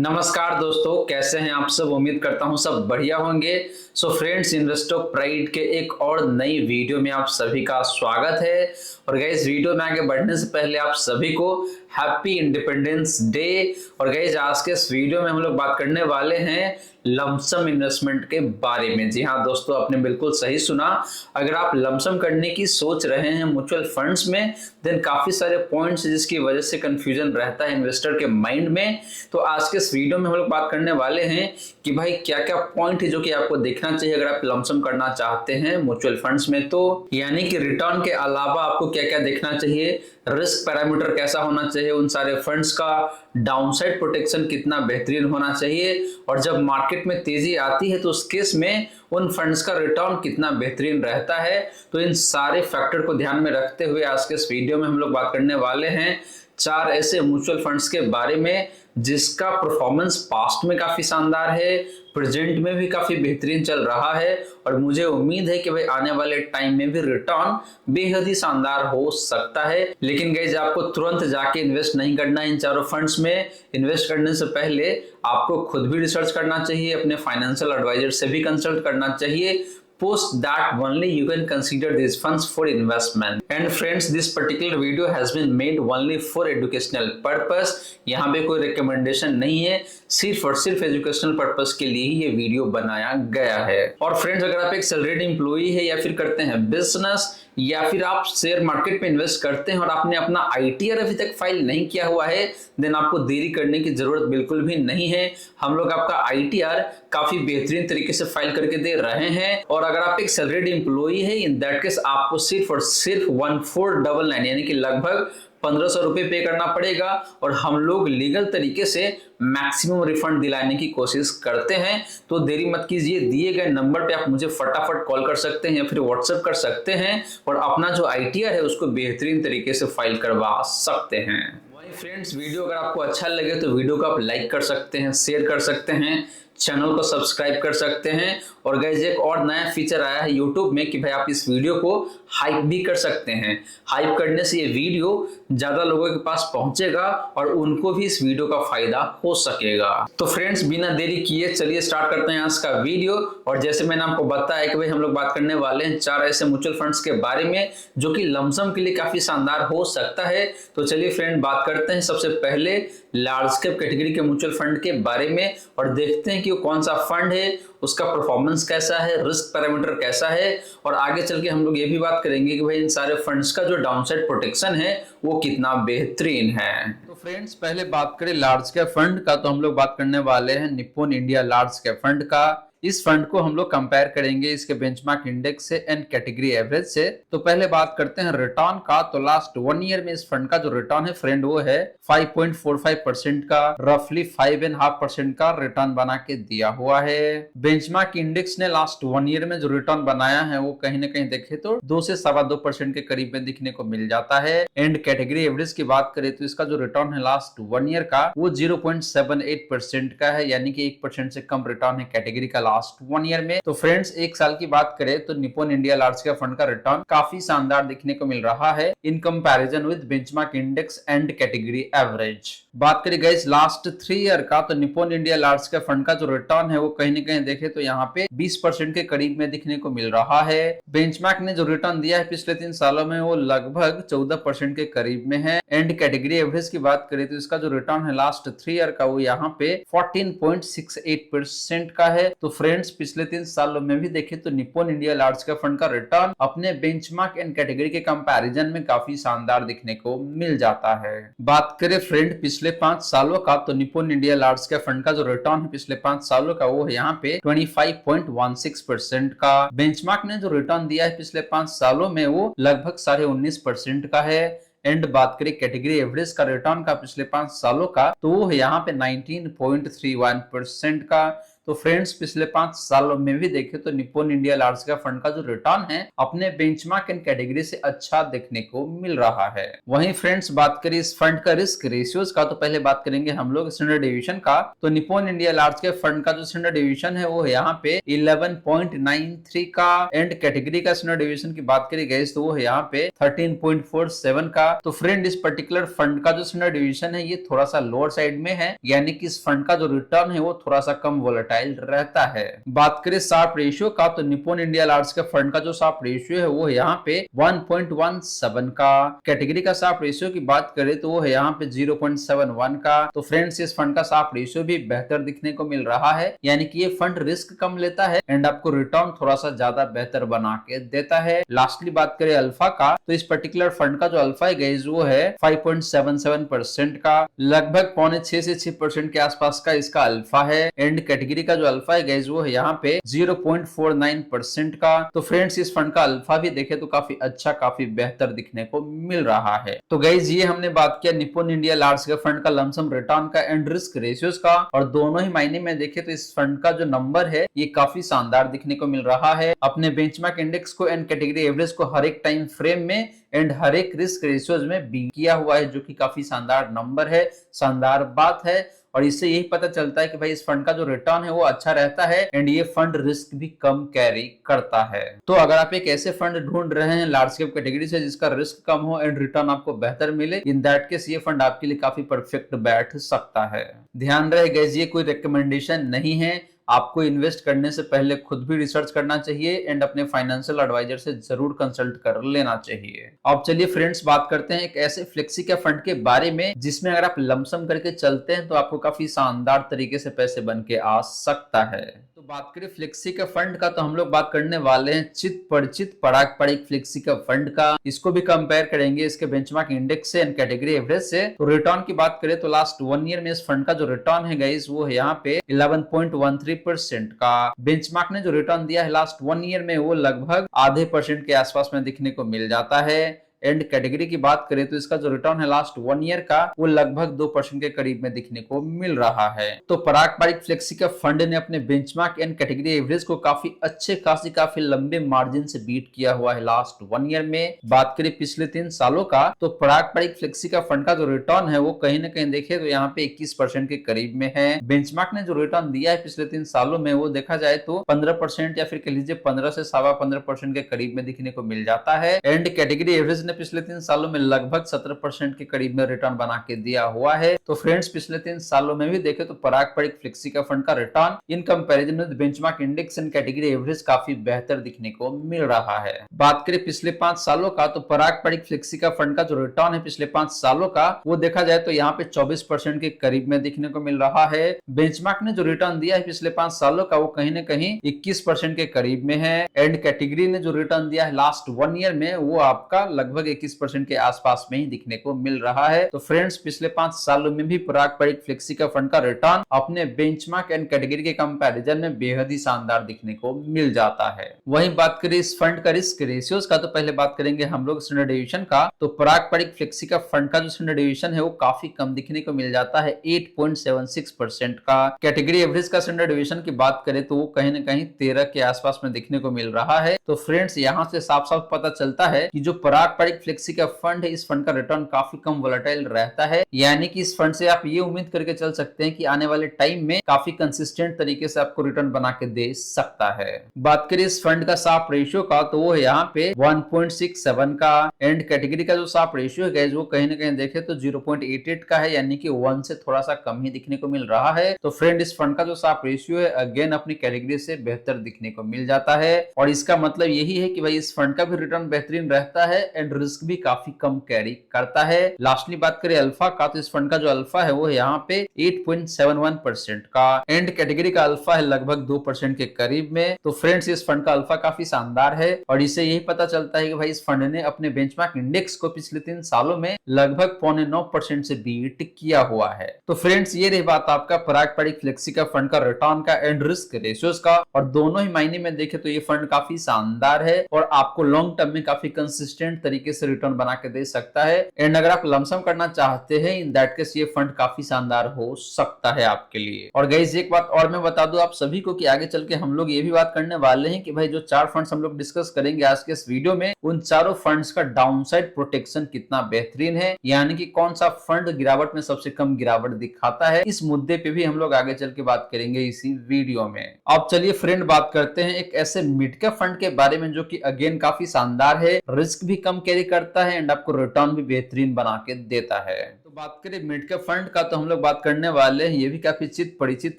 नमस्कार दोस्तों, कैसे हैं आप सब। उम्मीद करता हूं सब बढ़िया होंगे। सो फ्रेंड्स, इन्वेस्टर प्राइड के एक और नई वीडियो में आप सभी का स्वागत है। और गाइस, वीडियो में आगे बढ़ने से पहले आप सभी को हैप्पी इंडिपेंडेंस डे। और गाइस, आज के इस वीडियो में हम लोग बात करने वाले हैं लमसम इन्वेस्टमेंट के बारे में। जी हाँ दोस्तों, आपने बिल्कुल सही सुना। अगर आप लमसम करने की सोच रहे हैं म्यूचुअल फंड्स में, देन काफी सारे पॉइंट्स जिसकी वजह से कंफ्यूजन रहता है इन्वेस्टर के माइंड में। तो आज के इस वीडियो में हम लोग बात करने वाले हैं कि भाई क्या क्या पॉइंट है जो कि आपको देखना चाहिए अगर आप लमसम करना चाहते हैं म्यूचुअल फंड्स में। तो यानी कि रिटर्न के अलावा आपको क्या क्या देखना चाहिए, रिस्क पैरामीटर कैसा होना चाहिए उन सारे फंड्स का, डाउनसाइड प्रोटेक्शन कितना बेहतरीन होना चाहिए, और जब मार्केट में तेजी आती है तो उस केस में उन फंड्स का रिटर्न कितना बेहतरीन रहता है। तो इन सारे फैक्टर को ध्यान में रखते हुए आज के इस वीडियो में हम लोग बात करने वाले हैं 4 ऐसे म्यूचुअल फंड्स के बारे में जिसका परफॉर्मेंस पास्ट में काफी शानदार है, प्रेजेंट में भी काफी बेहतरीन चल रहा है, और मुझे उम्मीद है कि भाई आने वाले टाइम में भी रिटर्न बेहद ही शानदार हो सकता है। लेकिन गाइस, आपको तुरंत जाके इन्वेस्ट नहीं करना इन चारों फंड्स में। इन्वेस्ट करने से पहले आपको खुद भी रिसर्च करना चाहिए, अपने फाइनेंशियल एडवाइजर से भी कंसल्ट करना चाहिए। Post that only you can consider these funds for investment. And friends, this particular video has been made only for educational purpose. यहाँ पे कोई रिकमेंडेशन नहीं है, सिर्फ और सिर्फ एजुकेशनल पर्पस के लिए ही ये वीडियो बनाया गया है। और फ्रेंड्स, अगर आप एक सैलरीड एम्प्लॉई है या फिर करते हैं बिजनेस, या फिर आप शेयर मार्केट में इन्वेस्ट करते हैं और आपने अपना आईटीआर अभी तक फाइल नहीं किया हुआ है, देन आपको देरी करने की जरूरत बिल्कुल भी नहीं है। हम लोग आपका आईटीआर काफी बेहतरीन तरीके से फाइल करके दे रहे हैं। और अगर आप एक सैलरीड एम्प्लॉई है, इन दैट केस आपको सिर्फ और सिर्फ 1499 यानी कि लगभग 1500 रुपए पे करना पड़ेगा, और हम लोग लीगल तरीके से मैक्सिमम रिफंड दिलाने की कोशिश करते हैं। तो देरी मत कीजिए, दिए गए नंबर पे आप मुझे फटाफट कॉल कर सकते हैं या फिर व्हाट्सएप कर सकते हैं, और अपना जो आईटीआर है उसको बेहतरीन तरीके से फाइल करवा सकते हैं। फ्रेंड्स, वीडियो अगर आपको अच्छा लगे तो वीडियो को आप लाइक कर सकते हैं, शेयर कर सकते हैं, चैनल को सब्सक्राइब कर सकते हैं। और गाइस, एक और नया फीचर आया है यूट्यूब में कि भाई आप इस वीडियो को हाइप भी कर सकते हैं। हाइप करने से ये वीडियो ज्यादा लोगों के पास पहुंचेगा और उनको भी इस वीडियो का फायदा हो सकेगा। तो फ्रेंड्स, बिना देरी किए चलिए स्टार्ट करते हैं आज का वीडियो। और जैसे मैंने आपको बताया कि भाई हम लोग बात करने वाले हैं 4 ऐसे म्यूचुअल फंड्स के बारे में जो कि लमसम के लिए काफी शानदार हो सकता है। तो चलिए फ्रेंड, बात करते हैं सबसे पहले लार्ज कैप कैटेगरी के म्यूचुअल फंड के बारे में, और देखते हैं कि वो कौन सा फंड है, उसका परफॉर्मेंस कैसा है, रिस्क पैरामीटर कैसा है, और आगे चल के हम लोग ये भी बात करेंगे कि भाई इन सारे फंड्स का जो डाउनसाइड प्रोटेक्शन है वो कितना बेहतरीन है। तो फ्रेंड्स, पहले बात करें लार्ज कैप फंड का, तो हम लोग बात करने वाले हैं Nippon India large cap fund का। इस फंड को हम लोग कंपेयर करेंगे इसके बेंचमार्क इंडेक्स से एंड कैटेगरी एवरेज से। तो पहले बात करते हैं रिटर्न का। तो लास्ट 1 ईयर में इस फंड का जो रिटर्न है फ्रेंड वो है 5.45% का, रफली 5.5% का रिटर्न बना के दिया हुआ है। बेंचमार्क इंडेक्स ने लास्ट 1 ईयर में जो रिटर्न बनाया है वो कहीं ना कहीं देखे तो 2 से 2.25% के करीब में दिखने को मिल जाता है। एंड कैटेगरी एवरेज की बात करें तो इसका जो रिटर्न है लास्ट 1 ईयर का वो 0.78% का है, यानी कि 1% से कम रिटर्न है कैटेगरी का लास्ट 1 ईयर में। तो फ्रेंड्स, एक साल की बात करें तो Nippon India large cap fund का रिटर्न काफी शानदार देखने को मिल रहा है in comparison with benchmark index and category average. बात करें गाइस लास्ट 3 ईयर का, तो Nippon India large cap fund का जो रिटर्न है वो कहीं ना कहीं देखे तो यहाँ पे 20% के करीब में दिखने को मिल रहा है। बेंचमार्क ने जो रिटर्न दिया है पिछले 3 सालों में वो लगभग 14% के करीब में है। एंड कैटेगरी एवरेज की बात करें तो इसका जो रिटर्न है लास्ट 3 ईयर का वो यहाँ पे 14.68% का है। तो फ्रेंड्स, पिछले 3 सालों में भी देखें तो Nippon India large cap fund का रिटर्न अपने बेंचमार्क एंड कैटेगरी के कंपैरिजन में काफी शानदार दिखने को मिल जाता है। बात करें फ्रेंड पिछले 5 सालों का, तो Nippon India large cap fund का जो रिटर्न है पिछले 5 सालों का वो है यहाँ पे 25.16% का। बेंचमार्क ने जो रिटर्न दिया है पिछले 5 सालों में वो लगभग 19.5% का है। एंड बात करें कैटेगरी एवरेज का रिटर्न का पिछले 5 सालों का, तो वो है यहाँ पे 19.31% का। तो फ्रेंड्स पिछले 5 सालों में भी देखे तो Nippon India large cap fund का जो रिटर्न है अपने बेंचमार्क एंड कैटेगरी से अच्छा देखने को मिल रहा है। वहीं फ्रेंड्स बात करें इस फंड का रिस्क रेशियोज का, तो पहले बात करेंगे हम लोग स्टैंडर्ड डेविएशन का। तो Nippon India large cap fund का जो स्टैंडर्ड डेविएशन है वो यहाँ पे 11.93 का, एंड कैटेगरी का स्टैंडर्ड डेविएशन की बात करी गई तो वो यहाँ पे 13.47 का। तो फ्रेंड इस पर्टिकुलर फंड का जो स्टैंडर्ड डेविएशन है ये थोड़ा सा लोअर साइड में है, यानी कि इस फंड का जो रिटर्न है वो थोड़ा सा कम वोलेटाइल रहता है। बात करें शार्प रेशियो का, तो Nippon India large cap fund का जो शार्प रेशियो है वो यहाँ पे 1.17 का। कैटेगरी का शार्प रेशियो की बात करें तो वो है यहाँ पे 0.71 का। तो फ्रेंड्स इस फंड का शार्प रेशियो भी बेहतर दिखने को मिल रहा है, यानी कि ये फंड रिस्क कम लेता है एंड आपको रिटर्न थोड़ा सा ज्यादा बेहतर बना के देता है। लास्टली बात करें अल्फा का, तो इस पर्टिकुलर फंड का जो अल्फा है गाइस वो है 5.77% का, लगभग 5.6 से 6% के आसपास का इसका अल्फा है। एंड कैटेगरी का जो अल्फा है गाइस वो है यहाँ पे 0.49% का। तो फ्रेंड्स इस फंड का अल्फा भी देखे तो काफी अच्छा, काफी बेहतर दिखने को मिल रहा है। तो गाइस ये हमने बात किया Nippon India large cap fund का लमसम रिटर्न का एंड रिस्क रेशियोज का, और दोनों ही मायने में देखे तो इस फंड का जो नंबर है ये काफी शानदार दिखने को मिल रहा है। अपने बेंचमार्क इंडेक्स को एंड कैटेगरी एवरेज को हर एक टाइम फ्रेम में एंड हर एक रिस्क रेशियोज में बीट किया हुआ है, जो कि काफी शानदार नंबर है, शानदार बात है। और इससे यही पता चलता है कि भाई इस फंड का जो रिटर्न है वो अच्छा रहता है एंड ये फंड रिस्क भी कम कैरी करता है। तो अगर आप एक ऐसे फंड ढूंढ रहे हैं लार्ज कैप कैटेगरी से जिसका रिस्क कम हो एंड रिटर्न आपको बेहतर मिले, इन दैट केस ये फंड आपके लिए काफी परफेक्ट बैठ सकता है। ध्यान रहे गाइस ये कोई रिकमेंडेशन नहीं है, आपको इन्वेस्ट करने से पहले खुद भी रिसर्च करना चाहिए एंड अपने फाइनेंशियल एडवाइजर से जरूर कंसल्ट कर लेना चाहिए। अब चलिए फ्रेंड्स बात करते हैं एक ऐसे फ्लेक्सी कैप फंड के बारे में जिसमें अगर आप लमसम करके चलते हैं तो आपको काफी शानदार तरीके से पैसे बन के आ सकता है। तो बात करें फ्लेक्सी कैप फंड का, तो हम लोग बात करने वाले हैं चित परिचित पारंपरिक फ्लेक्सी कैप फंड का। इसको भी कंपेयर करेंगे इसके बेंचमार्क इंडेक्स से एंड कैटेगरी एवरेज से। तो रिटर्न की बात करें तो लास्ट 1 ईयर में इस फंड का जो रिटर्न है गाइस वो है यहाँ पे 11.13% का। बेंचमार्क ने जो रिटर्न दिया है लास्ट 1 ईयर में वो लगभग आधे % के आसपास में दिखने को मिल जाता है। एंड कैटेगरी की बात करें तो इसका जो रिटर्न है लास्ट 1 ईयर का वो लगभग 2% के करीब में दिखने को मिल रहा है। तो पारंपरिक फ्लेक्सी कैप फंड ने अपने बेंचमार्क एंड कैटेगरी एवरेज को काफी अच्छे खासी काफी लंबे मार्जिन से बीट किया हुआ है लास्ट 1 ईयर में। बात करें पिछले 3 सालों का, तो पारंपरिक फ्लेक्सी कैप फंड का जो रिटर्न है वो कहीं ना कहीं देखे तो यहाँ पे 21% के करीब में है। बेंचमार्क ने जो रिटर्न दिया है पिछले 3 सालों में वो देखा जाए तो 15% या फिर कह लीजिए 15 से 15.25% के करीब में दिखने को मिल जाता है। एंड कैटेगरी एवरेज पिछले 3 सालों में लगभग 17% के करीब में रिटर्न बना के दिया हुआ है। तो फ्रेंड्स पिछले 3 सालों में भी देखे तो पारंपरिक फ्लेक्सी कैप फंड का return in comparison with benchmark index and category average काफी बेहतर दिखने को मिल रहा है। बात करें पिछले 5 सालों का, तो पारंपरिक फ्लेक्सी कैप फंड का जो रिटर्न है पिछले 5 सालों का वो देखा जाए तो यहाँ पे 24% के करीब में दिखने को मिल रहा है। बेंचमार्क ने जो रिटर्न दिया है पिछले 5 सालों का वो कहीं ना कहीं 21% के करीब में है। एंड कैटेगरी ने जो रिटर्न दिया है लास्ट 1 ईयर में वो आपका लगभग 21% के आसपास में ही दिखने को मिल रहा है। तो फ्रेंड्स पिछले 5 सालों में भी पारंपरिक फ्लेक्सी कैप फंड का रिटर्न अपने बेंचमार्क एंड कैटेगरी के कंपैरिजन में बेहद ही शानदार दिखने को मिल जाता है। वहीं बात करें इस फंड का रिस्क रेशियोज का, तो पहले बात करेंगे हम लोग स्टैंडर्ड डेविएशन का। तो पारंपरिक फ्लेक्सी कैप फंड का जो स्टैंडर्ड डेविएशन है वो काफी कम दिखने को मिल जाता है, 8.76% का। कैटेगरी एवरेज का स्टैंडर्ड डेविएशन की बात करें तो वो कहीं ना कहीं 13 के आसपास में दिखने को मिल रहा है। तो फ्रेंड्स यहाँ से साफ साफ पता चलता है कि जो पारंपरिक फ्लेक्सी कैप फंड है इस फंड का रिटर्न काफी कम वोलेटाइल रहता है, यानी कि इस फंड से आप ये उम्मीद करके चल सकते हैं कि आने वाले टाइम में काफी कंसिस्टेंट तरीके से आपको रिटर्न बना के दे सकता है। बात करें इस फंड का शार्प रेशियो का, तो वो है यहाँ पे 1.67 का। एंड कैटेगरी का जो शार्प रेशियो है वो कहीं ना कहीं देखे तो 0.88 का है, यानी कि 1 से थोड़ा सा कम ही दिखने को मिल रहा है। तो फ्रेंड इस फंड का जो शार्प रेशियो है अगेन अपनी कैटेगरी से बेहतर दिखने को मिल जाता है, और इसका मतलब यही है कि भाई इस फंड का भी रिटर्न बेहतरीन रहता है एंड रिस्क भी काफी कम कैरी करता है। लास्टली बात करें अल्फा का, तो इस फंड का जो अल्फा है वो है यहाँ पे 8.71% का। एंड कैटेगरी का अल्फा है लगभग 2% के करीब में। तो फ्रेंड्स इस फंड का अल्फा काफी शानदार है, और इससे यही पता चलता है कि भाई इस फंड ने अपने बेंचमार्क इंडेक्स को पिछले 3 सालों में लगभग 0.9% से बीट किया हुआ है। तो फ्रेंड्स ये रही बात आपका पारंपरिक फ्लेक्सी का फंड का रिटर्न का एंड रिस्क रेशियोज का, और दोनों ही मायने में देखे तो ये फंड काफी शानदार है और आपको लॉन्ग टर्म में काफी कंसिस्टेंट तरीके तरीके से रिटर्न बना के दे सकता है। एंड अगर आप लमसम करना चाहते हैं इन दैट केस ये फंड काफी शानदार हो सकता है आपके लिए। और गाइस एक बात और मैं बता दूं आप सभी को कि आगे चल के हम लोग ये भी बात करने वाले हैं कि भाई जो 4 फंड्स हम लोग डिस्कस करेंगे आज के इस वीडियो में, उन चारों फंड्स का डाउनसाइड प्रोटेक्शन कितना बेहतरीन है, यानी कि कौन सा फंड गिरावट में सबसे कम गिरावट दिखाता है, इस मुद्दे पे भी हम लोग आगे चल के बात करेंगे इसी वीडियो में। अब चलिए फ्रेंड बात करते हैं एक ऐसे मिड कैप फंड के बारे में जो कि अगेन काफी शानदार है, रिस्क भी कम कैरी करता है एंड आपको रिटर्न भी बेहतरीन बना के देता है। तो बात करें मिड कैप फंड का तो हम लोग बात करने वाले हैं, ये भी काफी परिचित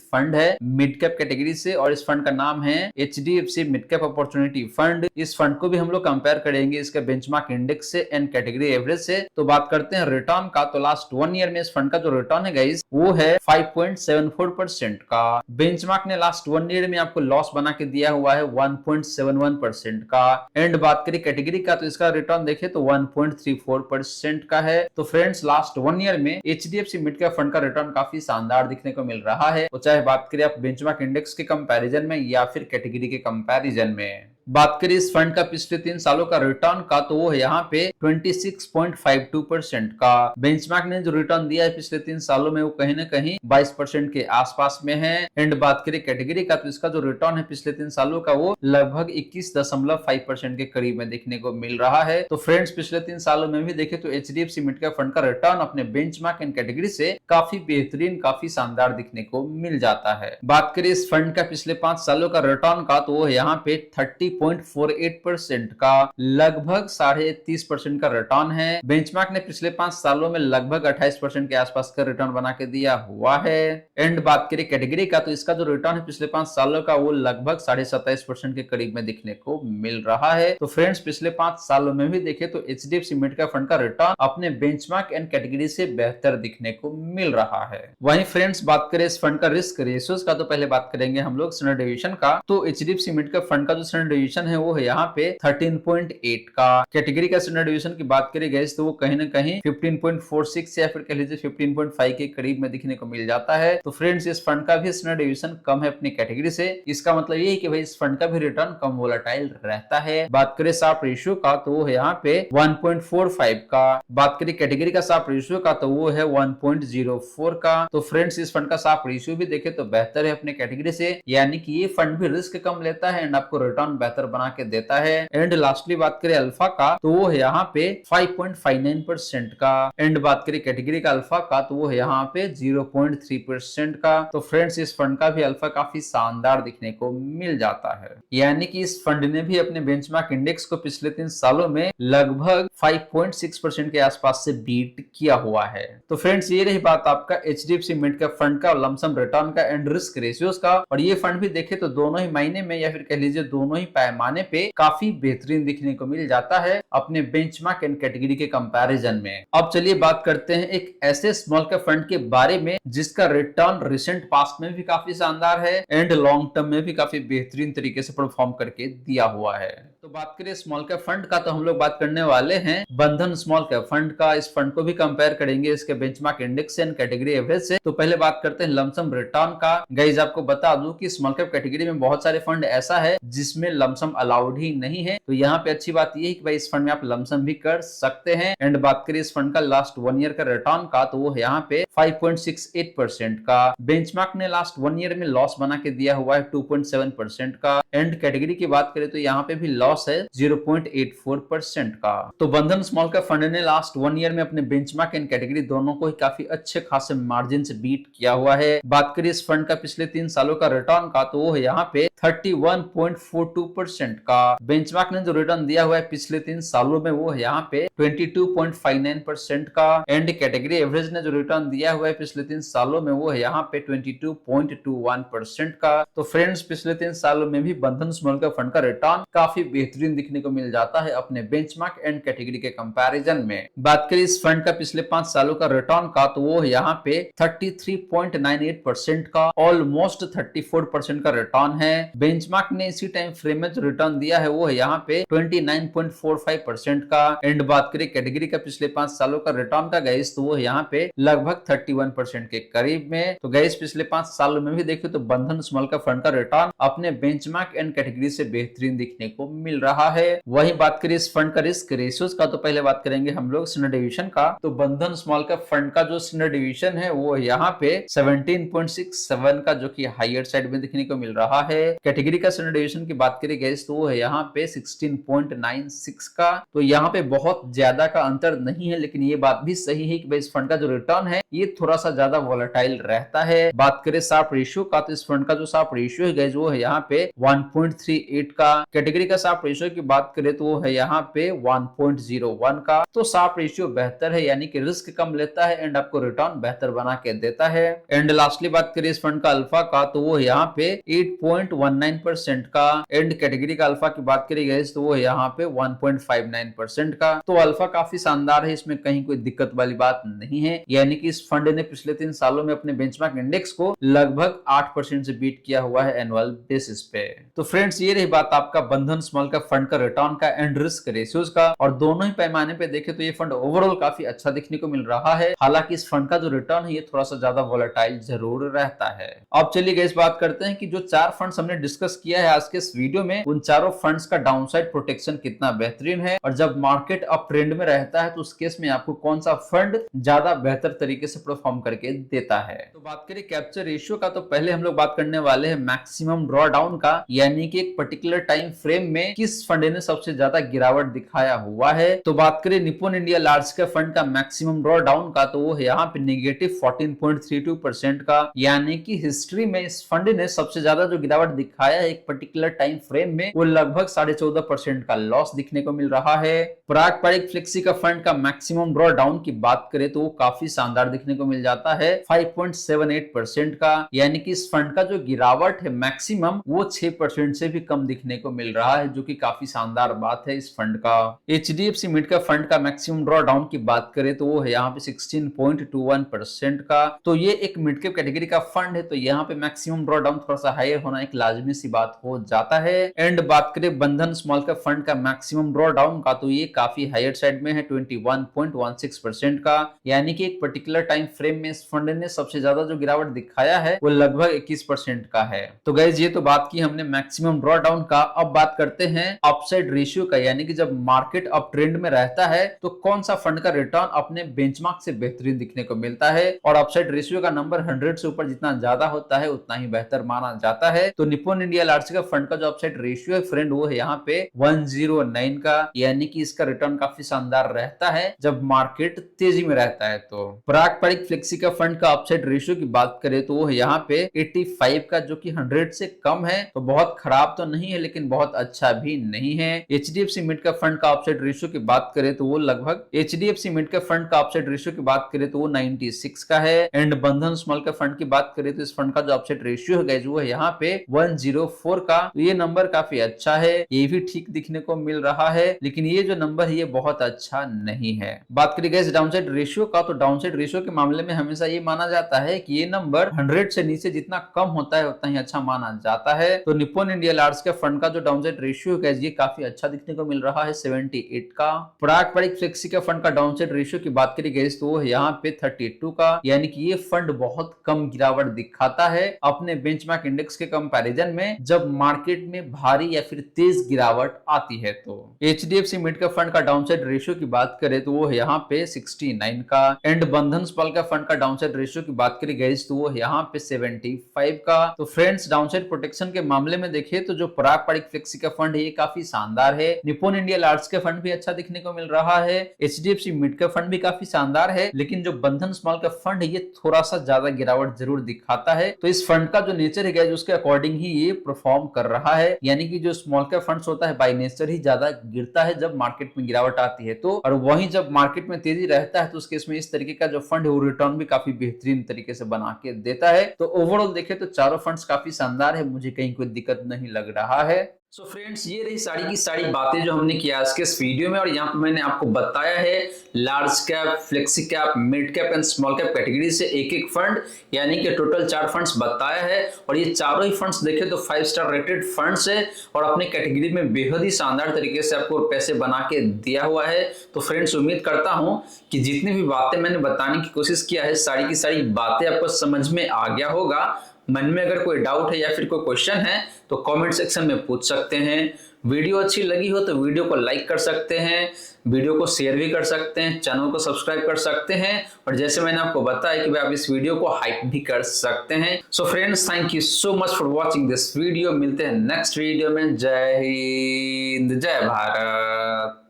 फंड है मिड कैप कैटेगरी से, और इस फंड का नाम है HDFC mid cap opportunity fund. इस फंड को भी हम लोग कंपेयर करेंगे इसके बेंचमार्क इंडेक्स से एंड कैटेगरी एवरेज से। तो बात करते हैं रिटर्न का, तो लास्ट 1 ईयर में इस फंड का जो रिटर्न है गाइस वो है 5.74% का। बेंचमार्क ने लास्ट 1 ईयर में आपको लॉस बना के दिया हुआ है 1.71% का। एंड बात करें कैटेगरी का तो इसका रिटर्न देखें तो 1.34% का है। तो फ्रेंड्स लास्ट 1 ईयर में HDFC मिड कैप फंड का रिटर्न काफी शानदार दिखने को मिल रहा है, तो चाहे बात करें आप बेंचमार्क इंडेक्स के कंपैरिजन में या फिर कैटेगरी के कंपैरिजन में। बात करें इस फंड का पिछले 3 सालों का रिटर्न का तो वो है यहाँ पे 26.52% का। बेंचमार्क ने जो रिटर्न दिया है पिछले 3 सालों में वो कहीं ना कहीं 22% के आसपास में है। एंड बात करें कैटेगरी का तो इसका जो रिटर्न है पिछले 3 सालों का वो लगभग 21.5% के करीब में देखने को मिल रहा है। तो फ्रेंड्स पिछले 3 सालों में भी देखे तो HDFC मिड कैप फंड का रिटर्न अपने बेंचमार्क एंड कैटेगरी से काफी बेहतरीन, काफी शानदार दिखने को मिल जाता है। बात करें इस फंड का पिछले 5 सालों का रिटर्न का तो वो यहाँ पे 30.48% का, लगभग 30.5% का रिटर्न है। बेंचमार्क ने पिछले 5 सालों में लगभग 28% के आसपास का रिटर्न बना के दिया हुआ है। एंड बात करें कैटेगरी का तो इसका जो रिटर्न है पिछले 5 सालों का वो लगभग 27.5% के करीब में दिखने को मिल रहा है। तो फ्रेंड्स पिछले 5 सालों में भी देखे तो HDFC मिड कैप फंड का रिटर्न अपने बेंचमार्क एंड कैटेगरी से बेहतर दिखने को मिल रहा है। वहीं फ्रेंड्स बात करें इस फंड का रिस्क रेशियोज का तो पहले बात करेंगे हम लोग स्टैंडर्ड डेविएशन का। तो HDFC मिड कैप फंड का जो स्टैंडर्ड डेविएशन है वो है यहाँ पे 13.8 का। कैटेगरी का स्टैंडर्ड डेविएशन की बात करें गैस तो वो कहीं ना कहीं 15.46 या फिर कह लीजिए 15.5 के करीब में दिखने को मिल जाता है। तो फ्रेंड्स इस फंड का भी स्टैंडर्ड डेविएशन कम है अपनी कैटेगरी से। इसका मतलब ये है कि भाई इस फंड का भी रिटर्न कम वोलेटाइल रहता है। बात करें शार्प रेशियो का तो वो है यहाँ पे 1.45 का। बात करें कैटेगरी का शार्प रेशियो का तो वो है 1.04 का। तो फ्रेंड्स इस फंड का शार्प रेशियो भी देखे तो बेहतर है अपने कैटेगरी से, यानी कि ये फंड भी रिस्क कम लेता है एंड आपको रिटर्न बेहतर बना के देता है। एंड लास्टली बात करें अल्फा का तो वो है यहाँ पे 5.59% का। एंड बात करें कैटेगरी का अल्फा का तो वो है यहाँ पे 0.3% का। तो फ्रेंड्स इस फंड का भी अल्फा काफी शानदार दिखने को मिल जाता है, यानी कि इस फंड ने भी अपने बेंचमार्क इंडेक्स को पिछले 3 सालों में लगभग 5.6% के आसपास से बीट किया हुआ है। तो फ्रेंड्स ये रही बात आपका HDFC मिड कैप फंड का लमसम रिटर्न का एंड रिस्क रेशियोज का। और ये फंड भी देखे तो दोनों ही महीने में या फिर कह लीजिए दोनों ही पैमाने पे काफी बेहतरीन दिखने को मिल जाता है अपने बेंचमार्क एंड कैटेगरी के कंपैरिजन में। अब चलिए बात करते हैं एक ऐसे स्मॉल कैप फंड के बारे में जिसका रिटर्न रिसेंट पास्ट में भी काफी शानदार है एंड लॉन्ग टर्म में भी काफी बेहतरीन तरीके से परफॉर्म करके दिया हुआ है। तो बात करें स्मॉल कैप फंड का तो हम लोग बात करने वाले हैं बंधन स्मॉल कैप फंड का। इस फंड को भी कंपेयर करेंगे इसके benchmark index and category average से। तो पहले बात करते हैं लमसम रिटर्न का। गाइस आपको बता दूं कि स्मॉल कैप कैटेगरी में बहुत सारे फंड ऐसा है जिसमें लमसम अलाउड ही नहीं है। तो यहाँ पे अच्छी बात यह है कि भाई इस फंड में आप लमसम भी कर सकते हैं। एंड बात करें इस फंड का लास्ट 1 ईयर का रिटर्न का तो वो है यहाँ पे 5.68% का। बेंचमार्क ने लास्ट 1 ईयर में लॉस बना के दिया हुआ है 2.7% का। एंड कैटेगरी की बात करें तो यहाँ पे भी लॉस है 0.84% का। तो बंधन स्मॉल कैप फंड ने लास्ट 1 ईयर में अपने बेंचमार्क एंड कैटेगरी दोनों को ही काफी अच्छे खासे मार्जिन से बीट किया हुआ है। बात करें इस फंड का पिछले 3 सालों का रिटर्न का तो वो है यहाँ पे 31.42% का। बेंचमार्क ने जो रिटर्न दिया हुआ है पिछले 3 सालों में वो है यहाँ पे 22.59% का। एंड कैटेगरी एवरेज ने जो रिटर्न दिया हुआ है पिछले 3 सालों में वो है यहाँ पे 22.21% का। तो फ्रेंड्स पिछले 3 सालों में भी बंधन स्मॉल कैप फंड का रिटर्न काफी बेहतरीन दिखने को मिल जाता है अपने बेंचमार्क एंड कैटेगरी के कंपैरिजन में। बात करें इस फंड का पिछले 5 सालों का रिटर्न का तो वो है यहाँ पे 33.98% का, ऑलमोस्ट 34% का रिटर्न है। बेंचमार्क ने इसी टाइम फ्रेम में जो रिटर्न दिया है वो है यहाँ पे 29.45% का। एंड बात करें कैटेगरी का पिछले 5 सालों का रिटर्न का गाइस तो वो है यहाँ पे लगभग 31% के करीब में। तो गाइस पिछले 5 सालों में भी देखे तो बंधन स्मॉल कैप फंड का रिटर्न अपने बेंचमार्क एंड कैटेगरी से बेहतरीन दिखने को मिल मिल रहा है। वही बात करें इस फंड का रिस्क रेशियोज का, तो पहले बात करेंगे हम लोग स्टैंडर्ड डिवीजन का। तो बंधन स्मॉल कैप फंड का जो स्टैंडर्ड डिवीजन है वो यहाँ पे 17.67 का, जो कि हायर साइड में देखने को मिल रहा है। कैटेगरी का स्टैंडर्ड डिवीजन की बात करें गैस तो वो है यहाँ पे 16.96 का। तो यहाँ पे बहुत ज्यादा का अंतर नहीं है, लेकिन ये बात भी सही है कि इस फंड का जो रिटर्न है ये थोड़ा सा ज्यादा वोलेटाइल रहता है। बात करें शार्प रेशियो का, तो इस फंड का जो शार्प रेशियो है गैस वो है यहाँ पे 1.38 का। कैटेगरी का शार्प रेशियो की बात करें तो वो है यहाँ पे 1.01 का। तो शार्प रेशियो बेहतर है, यानी कि रिस्क कम लेता है एंड आपको रिटर्न बेहतर बना के देता है। एंड लास्टली बात करें इस फंड का अल्फा का, तो वो यहाँ पे 8.19% का। एंड कैटेगरी का अल्फा की बात करी गई तो वो यहाँ पे 1.59% का। तो अल्फा काफी शानदार है, इसमें कहीं कोई दिक्कत वाली बात नहीं है, यानी कि इस फंड ने पिछले 3 सालों में अपने बेंचमार्क इंडेक्स को लगभग 8% से बीट किया हुआ है एनुअल बेसिस पे। तो फ्रेंड्स ये रही बात आपका बंधन स्मॉल कैप फंड का रिटर्न का एंड रिस्क रेशियोज का, और दोनों ही पैमाने पे देखे तो ये फंड ओवरऑल काफी अच्छा दिखने को मिल रहा है। हालांकि इस फंड का जो रिटर्न है ये थोड़ा सा ज्यादा वोलेटाइल जरूर रहता है। अब चलिए गाइस बात करते हैं कि जो 4 फंड्स हमने डिस्कस किया है आज के इस वीडियो में, उन चारों फंड्स का डाउनसाइड प्रोटेक्शन कितना बेहतरीन है, और जब मार्केट अप ट्रेंड में रहता है तो उस केस में आपको कौन सा फंड ज्यादा बेहतर तरीके से परफॉर्म करके देता है। तो बात करें कैप्चर रेशियो का, तो पहले हम लोग बात करने वाले हैं मैक्सिमम ड्रॉ डाउन का, यानी कि एक पर्टिकुलर टाइम फ्रेम में किस फंड ने सबसे ज्यादा गिरावट दिखाया हुआ है। तो बात करें Nippon India large cap fund का मैक्सिमम ड्रॉ डाउन का, तो वो है यहाँ पे नेगेटिव 14.32% का, यानी कि हिस्ट्री में इस फंड ने सबसे ज्यादा जो गिरावट दिखाया है एक पर्टिकुलर टाइम फ्रेम में, वो लगभग 14.5% का लॉस दिखने को मिल रहा है। पारंपरिक फ्लेक्सी का फंड का मैक्सिमम ड्रॉ डाउन की बात करें तो वो काफी शानदार दिखने को मिल जाता है 5.78% का, यानी कि इस फंड का जो गिरावट है मैक्सिमम वो 6% से भी कम दिखने को मिल रहा है, जो कि काफी शानदार बात है इस फंड का। HDFC मिड कैप फंड का मैक्सिमम ड्रॉ डाउन की बात करें तो वो है यहाँ पे 16.21% का। तो ये एक मिड कैप कैटेगरी का फंड है, तो यहाँ पे मैक्सिमम ड्रॉ डाउन थोड़ा सा हायर होना एक लाजमी सी बात हो जाता है। एंड बात करें बंधन स्मॉल कैप फंड का मैक्सिमम ड्रॉ डाउन का, तो ये काफी हायर साइड में है 21.16% का, यानी कि एक पर्टिकुलर टाइम फ्रेम में इस फंड ने सबसे ज्यादा जो गिरावट दिखाया है वो लगभग 21% का है। तो गाइस ये तो बात की हमने मैक्सिमम ड्रॉ डाउन का। अब बात करते हैं अपसाइड रेशियो का, यानी कि जब मार्केट अप ट्रेंड में रहता है तो कौन सा फंड का रिटर्न अपने बेंचमार्क से बेहतरीन दिखने को मिलता है। और अपसाइड रेशियो का नंबर 100 से ऊपर जितना ज्यादा होता है उतना ही बेहतर माना जाता है। तो Nippon India large cap fund का जो अपसाइड रेशियो है फ्रेंड वो है यहाँ पे 109 का, यानी कि इसका रिटर्न काफी शानदार रहता है जब मार्केट तेजी में रहता है। तो पारंपरिक फ्लेक्सी का फंड का अपसाइड रेशियो की बात करें तो वो है यहाँ पे 85 का, जो कि 100 से कम है। तो बहुत खराब तो नहीं है लेकिन बहुत अच्छा भी नहीं है। HDFC मिड कैप फंड का अपसाइड रेशियो की बात करें तो वो लगभग HDFC मिड कैप फंड का अपसाइड रेशियो की बात करें तो वो 96 का है। एंड बंधन स्मॉल कैप फंड की बात करें तो इस फंड का जो अपसाइड रेशियो है वो है यहाँ पे 104 का। तो ये नंबर काफी अच्छा है, ये भी ठीक दिखने को मिल रहा है, लेकिन ये जो नंबर है ये बहुत अच्छा नहीं है। बात करें गाइस डाउनसाइड रेशियो का, तो डाउनसाइड रेशियो के मामले में हमेशा ये माना जाता है कि ये नंबर 100 से नीचे जितना कम होता है उतना ही अच्छा माना जाता है। तो Nippon India large cap fund का जो डाउनसाइड रेशियो है ये काफी अच्छा दिखने को मिल रहा है 78 का। पारंपरिक फ्लेक्सी का फंड का डाउनसाइड रेशियो की बात करी गई तो यहाँ पे 32 का, यानी कि ये फंड बहुत कम गिरावट दिखाता है अपने बेंचमार्क इंडेक्स के कंपैरिजन में जब मार्केट में भारी या फिर तेज गिरावट आती है। तो HDFC मिड कैप फंड का डाउनसाइड रेशियो की बात करें तो वो यहाँ पे 69 का। एंड बंधन स्मॉल कैप फंड का डाउनसाइड रेशियो की बात करी गई तो वो यहाँ पे 75 का। तो फ्रेंड्स डाउनसाइड प्रोटेक्शन के मामले में देखिए तो जो पारंपरिक फ्लेक्सी का फंड है ये काफी शानदार है। Nippon India large cap fund भी अच्छा दिखने को मिल रहा है। HDFC मिड कैप फंड भी काफी शानदार है, लेकिन जो बंधन स्मॉल कैप फंड है ये थोड़ा सा ज्यादा गिरावट जरूर दिखाता है। तो इस फंड का जो नेचर है उसके अकॉर्डिंग ही ये परफॉर्म कर रहा है, यानी कि जो स्मॉल कैप फंड्स होता है बाय नेचर ही ज्यादा गिरता है जब मार्केट में गिरावट आती है। तो और वहीं जब मार्केट में तेजी रहता है तो उस केस में इस तरीके का जो फंड है वो रिटर्न भी काफी बेहतरीन तरीके से बना के देता है। तो ओवरऑल देखें तो चारों फंड्स काफी शानदार है, मुझे कहीं कोई दिक्कत नहीं लग रहा है। सो फ्रेंड्स ये रही सारी की सारी बातें जो हमने किया आज के इस वीडियो में, और यहाँ पे मैंने आपको बताया है large cap, flexi cap, mid cap and small cap category से एक एक फंड, यानी कि टोटल 4 फंड्स बताया है। और ये चारों ही फंड्स देखे तो 5 स्टार रेटेड फंड्स है और अपने कैटेगरी में बेहद ही शानदार तरीके से आपको पैसे बना के दिया हुआ है। तो फ्रेंड्स उम्मीद करता हूँ कि जितनी भी बातें मैंने बताने की कोशिश किया है सारी की सारी बातें आपको समझ में आ गया होगा। मन में अगर कोई डाउट है या फिर कोई क्वेश्चन है तो कमेंट सेक्शन में पूछ सकते हैं। वीडियो अच्छी लगी हो तो वीडियो को लाइक कर सकते हैं, वीडियो को शेयर भी कर सकते हैं, चैनल को सब्सक्राइब कर सकते हैं और जैसे मैंने आपको बताया कि आप इस वीडियो को हाइप भी कर सकते हैं। So friends, thank you so much for watching this video. मिलते हैं नेक्स्ट वीडियो में। जय हिंद, जय भारत।